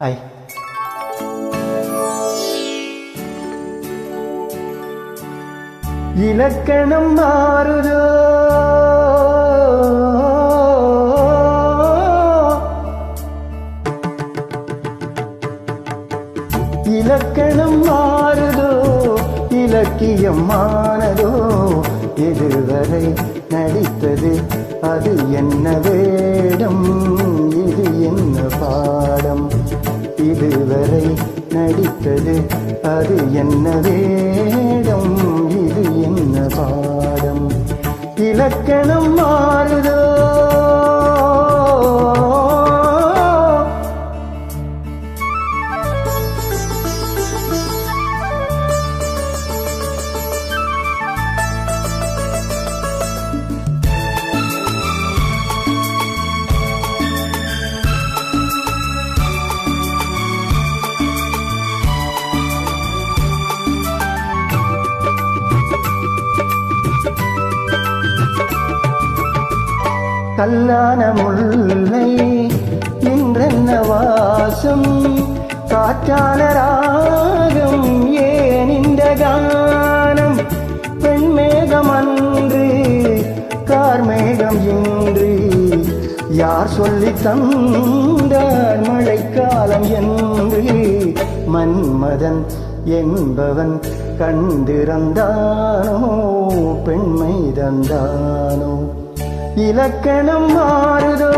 Hi. இலக்கணம் மாறுதோ இலக்கணம் மாறுதோ இலக்கியம் மானதோ இதுவரை நடித்தது அது என்ன வேடம் இது என்ன பாடம் இதுவரை நடித்தது அது என்ன வேடம் இது என்ன பாடம் இலக்கணம் மாறுதோ கல்லான முல்லை இன்றென்ன வாசம் காற்றான ராகம் ஏன் இந்த கானம் பெண்மேகம் அன்று கார்மேகம் இன்று யார் சொல்லி தந்தார் மழைக்காலம் என்று மன்மதன் என்பவன் கண்டிருந்தானோ பெண்மை தந்தானோ இலக்கணம் மாறுதோ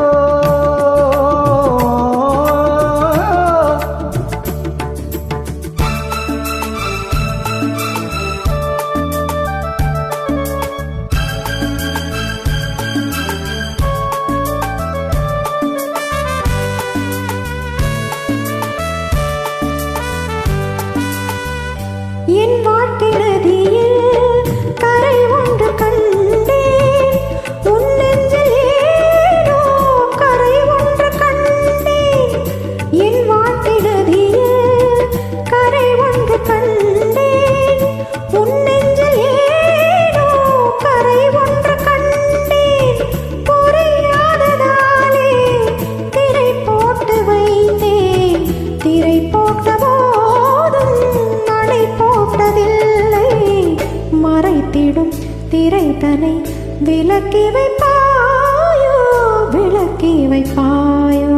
என் வாழ்க்கை நதியில் கரை ஒன்று கண்டேன் உன் நெஞ்சில் ஏனோ கரை ஒன்று கண்டேன் என் வாழ்க்கை நதியில் கரை ஒன்று கண்டேன் உன் நெஞ்சில் ஏனோ கரை ஒன்று கண்டேன் புரியாததாலே திரை போட்டு வைத்தேன் திரை போட்ட மறைத்திடும் திரைத்தனை விலக்கி வைப்பாயோ விலக்கி வைப்பாயோ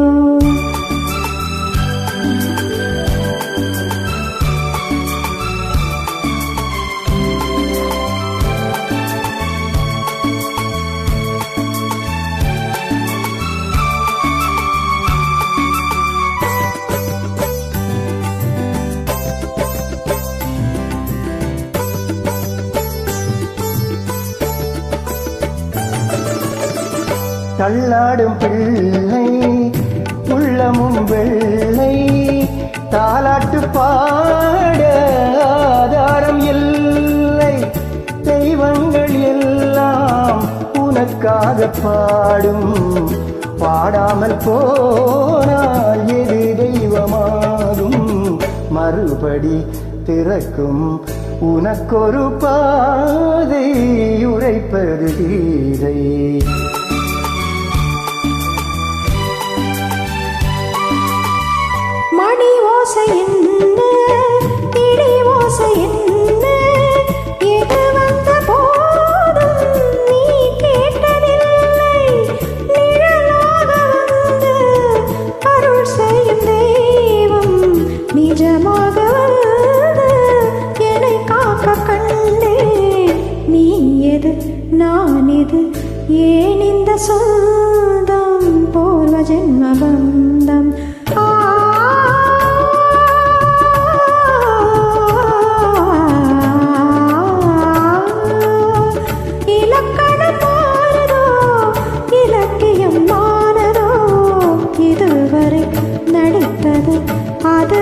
தள்ளாடும் பிள்ளை உள்ளமும் வெள்ளை தாலாட்டு பாட ஆதாரம் இல்லை தெய்வங்கள் எல்லாம் உனக்காக பாடும் பாடாமல் போனால் எது தெய்வமாகும் மறுபடி திறக்கும் உனக்கொரு பாதை உரைப்பது கீதை மணி ஓசை என்ன இடி ஓசை என்ன எது வந்த போதும் நீ கேட்டதில்லை நிழலாக வந்து அருள் செய்யும் தெய்வம் நிஜமாக வந்து என்னை காக்க கண்டேன் நீ எது நான் எது ஏன் இந்த சொந்தம் பூர்வ ஜென்ம பந்தம் நடித்தது அது